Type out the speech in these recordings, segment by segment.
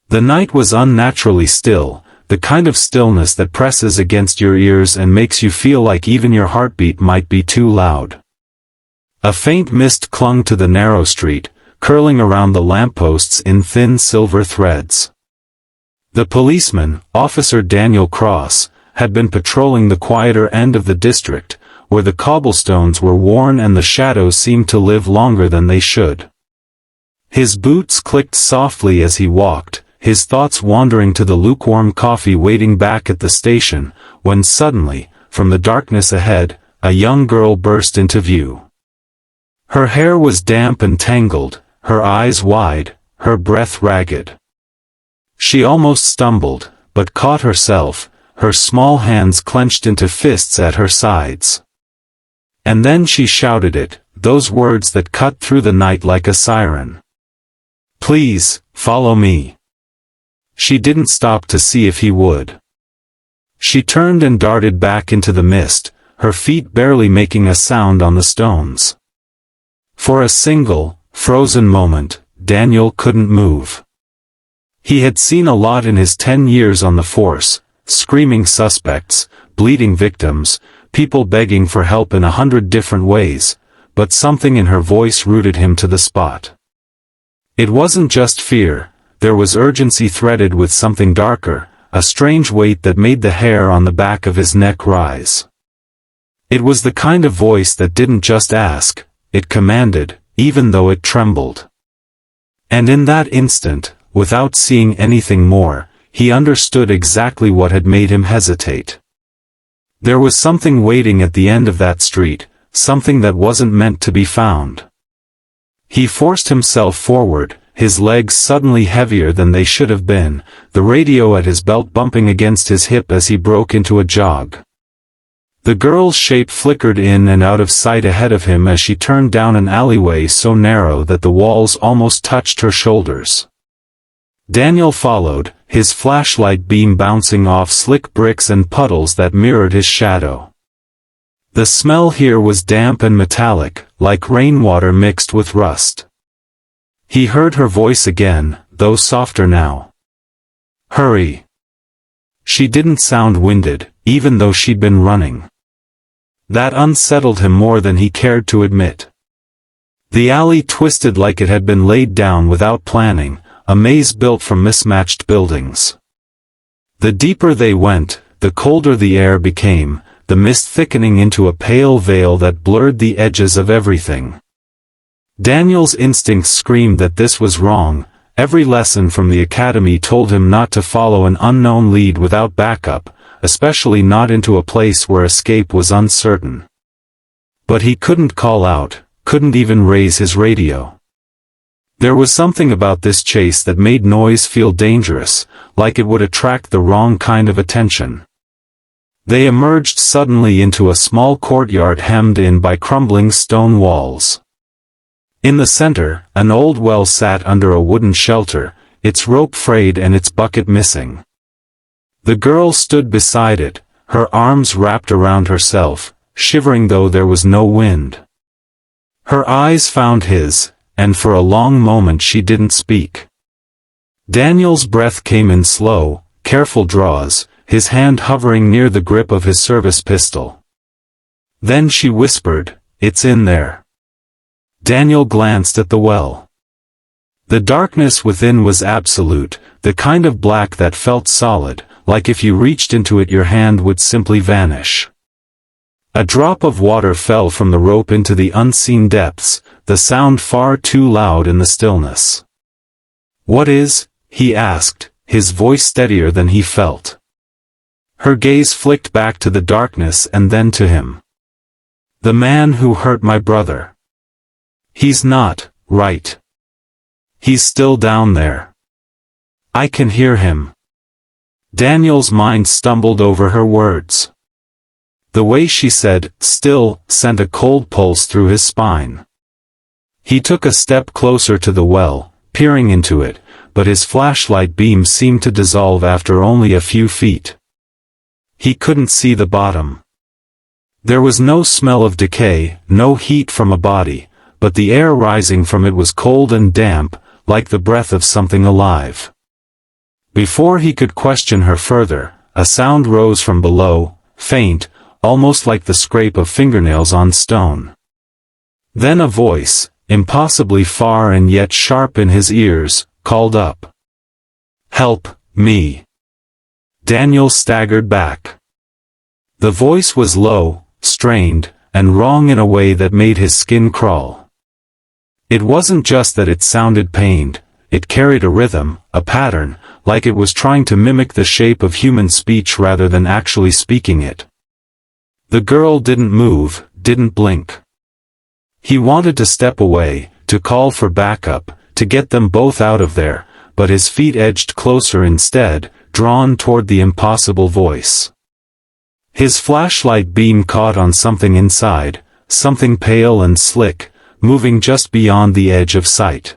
The night was unnaturally still, the kind of stillness that presses against your ears and makes you feel like even your heartbeat might be too loud. A faint mist clung to the narrow street, curling around the lampposts in thin silver threads. The policeman, Officer Daniel Cross, had been patrolling the quieter end of the district, where the cobblestones were worn and the shadows seemed to live longer than they should. His boots clicked softly as he walked, his thoughts wandering to the lukewarm coffee waiting back at the station, when suddenly, from the darkness ahead, a young girl burst into view. Her hair was damp and tangled, her eyes wide, her breath ragged. She almost stumbled, but caught herself, her small hands clenched into fists at her sides. And then she shouted it, those words that cut through the night like a siren. "Please, follow me." She didn't stop to see if he would. She turned and darted back into the mist, her feet barely making a sound on the stones. For a single, frozen moment, Daniel couldn't move. He had seen a lot in his 10 years on the force, screaming suspects, bleeding victims, people begging for help in 100 different ways, but something in her voice rooted him to the spot. It wasn't just fear. There was urgency threaded with something darker, a strange weight that made the hair on the back of his neck rise. It was the kind of voice that didn't just ask, it commanded, even though it trembled. And in that instant, without seeing anything more, he understood exactly what had made him hesitate. There was something waiting at the end of that street, something that wasn't meant to be found. He forced himself forward, his legs suddenly heavier than they should have been, the radio at his belt bumping against his hip as he broke into a jog. The girl's shape flickered in and out of sight ahead of him as she turned down an alleyway so narrow that the walls almost touched her shoulders. Daniel followed, his flashlight beam bouncing off slick bricks and puddles that mirrored his shadow. The smell here was damp and metallic, like rainwater mixed with rust. He heard her voice again, though softer now. "Hurry." She didn't sound winded, even though she'd been running. That unsettled him more than he cared to admit. The alley twisted like it had been laid down without planning, a maze built from mismatched buildings. The deeper they went, the colder the air became, the mist thickening into a pale veil that blurred the edges of everything. Daniel's instincts screamed that this was wrong. Every lesson from the academy told him not to follow an unknown lead without backup, especially not into a place where escape was uncertain. But he couldn't call out, couldn't even raise his radio. There was something about this chase that made noise feel dangerous, like it would attract the wrong kind of attention. They emerged suddenly into a small courtyard hemmed in by crumbling stone walls. In the center, an old well sat under a wooden shelter, its rope frayed and its bucket missing. The girl stood beside it, her arms wrapped around herself, shivering though there was no wind. Her eyes found his, and for a long moment she didn't speak. Daniel's breath came in slow, careful draws, his hand hovering near the grip of his service pistol. Then she whispered, "It's in there." Daniel glanced at the well. The darkness within was absolute, the kind of black that felt solid, like if you reached into it your hand would simply vanish. A drop of water fell from the rope into the unseen depths, the sound far too loud in the stillness. "What is?" he asked, his voice steadier than he felt. Her gaze flicked back to the darkness and then to him. "The man who hurt my brother. He's not, right? He's still down there. I can hear him." Daniel's mind stumbled over her words. The way she said, "still," sent a cold pulse through his spine. He took a step closer to the well, peering into it, but his flashlight beam seemed to dissolve after only a few feet. He couldn't see the bottom. There was no smell of decay, no heat from a body, but the air rising from it was cold and damp, like the breath of something alive. Before he could question her further, a sound rose from below, faint, almost like the scrape of fingernails on stone. Then a voice, impossibly far and yet sharp in his ears, called up. "Help me." Daniel staggered back. The voice was low, strained, and wrong in a way that made his skin crawl. It wasn't just that it sounded pained, it carried a rhythm, a pattern, like it was trying to mimic the shape of human speech rather than actually speaking it. The girl didn't move, didn't blink. He wanted to step away, to call for backup, to get them both out of there, but his feet edged closer instead, drawn toward the impossible voice. His flashlight beam caught on something inside, something pale and slick, moving just beyond the edge of sight.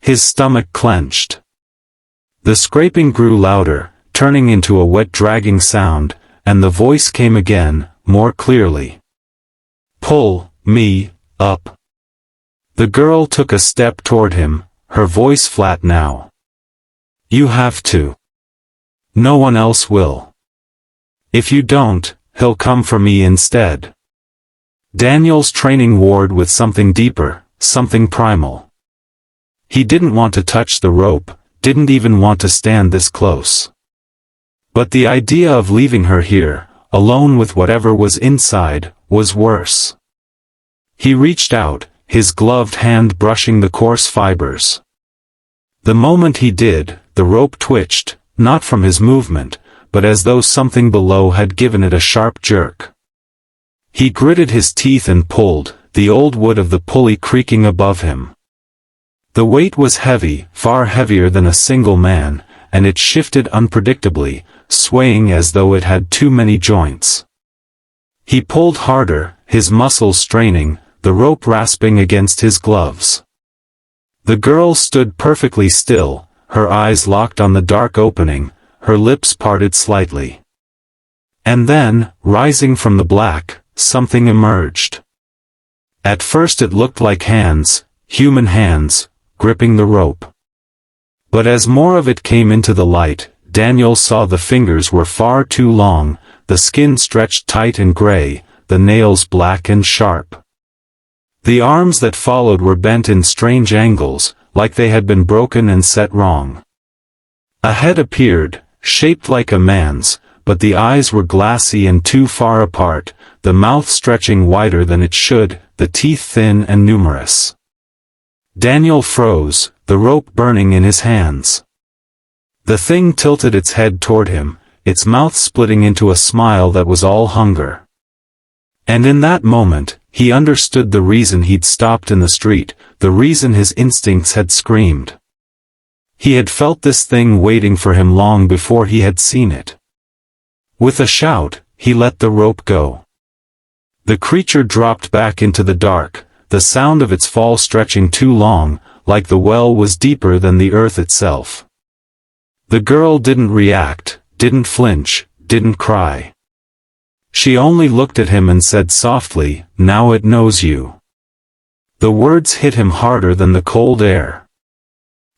His stomach clenched. The scraping grew louder, turning into a wet dragging sound, and the voice came again, more clearly. "Pull me up." The girl took a step toward him, her voice flat now. "You have to. No one else will. If you don't, he'll come for me instead." Daniel's training warred with something deeper, something primal. He didn't want to touch the rope, didn't even want to stand this close. But the idea of leaving her here, alone with whatever was inside, was worse. He reached out, his gloved hand brushing the coarse fibers. The moment he did, the rope twitched, not from his movement, but as though something below had given it a sharp jerk. He gritted his teeth and pulled, the old wood of the pulley creaking above him. The weight was heavy, far heavier than a single man, and it shifted unpredictably, swaying as though it had too many joints. He pulled harder, his muscles straining, the rope rasping against his gloves. The girl stood perfectly still, her eyes locked on the dark opening, her lips parted slightly. And then, rising from the black, something emerged. At first it looked like hands, human hands, gripping the rope. But as more of it came into the light, Daniel saw the fingers were far too long, the skin stretched tight and gray, the nails black and sharp. The arms that followed were bent in strange angles, like they had been broken and set wrong. A head appeared, shaped like a man's, but the eyes were glassy and too far apart, the mouth stretching wider than it should, the teeth thin and numerous. Daniel froze, the rope burning in his hands. The thing tilted its head toward him, its mouth splitting into a smile that was all hunger. And in that moment, he understood the reason he'd stopped in the street, the reason his instincts had screamed. He had felt this thing waiting for him long before he had seen it. With a shout, he let the rope go. The creature dropped back into the dark, the sound of its fall stretching too long, like the well was deeper than the earth itself. The girl didn't react, didn't flinch, didn't cry. She only looked at him and said softly, "Now it knows you." The words hit him harder than the cold air.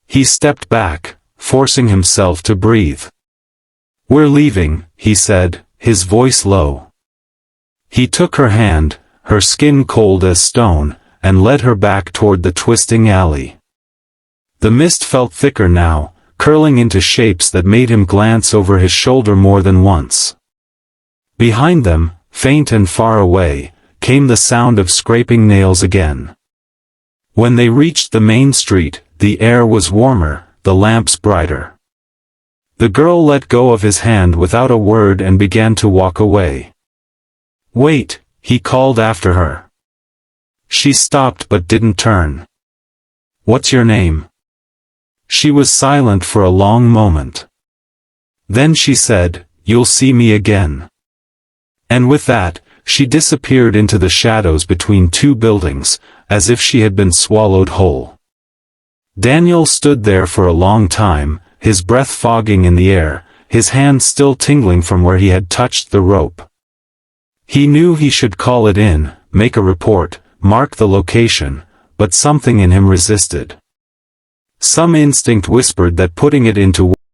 He stepped back, forcing himself to breathe. "We're leaving," he said, his voice low. He took her hand, her skin cold as stone, and led her back toward the twisting alley. The mist felt thicker now, curling into shapes that made him glance over his shoulder more than once. Behind them, faint and far away, came the sound of scraping nails again. When they reached the main street, the air was warmer, the lamps brighter. The girl let go of his hand without a word and began to walk away. "Wait," he called after her. She stopped but didn't turn. "What's your name?" She was silent for a long moment. Then she said, "You'll see me again." And with that, she disappeared into the shadows between two buildings, as if she had been swallowed whole. Daniel stood there for a long time, his breath fogging in the air, his hand still tingling from where he had touched the rope. He knew he should call it in, make a report, mark the location, but something in him resisted. Some instinct whispered that putting it into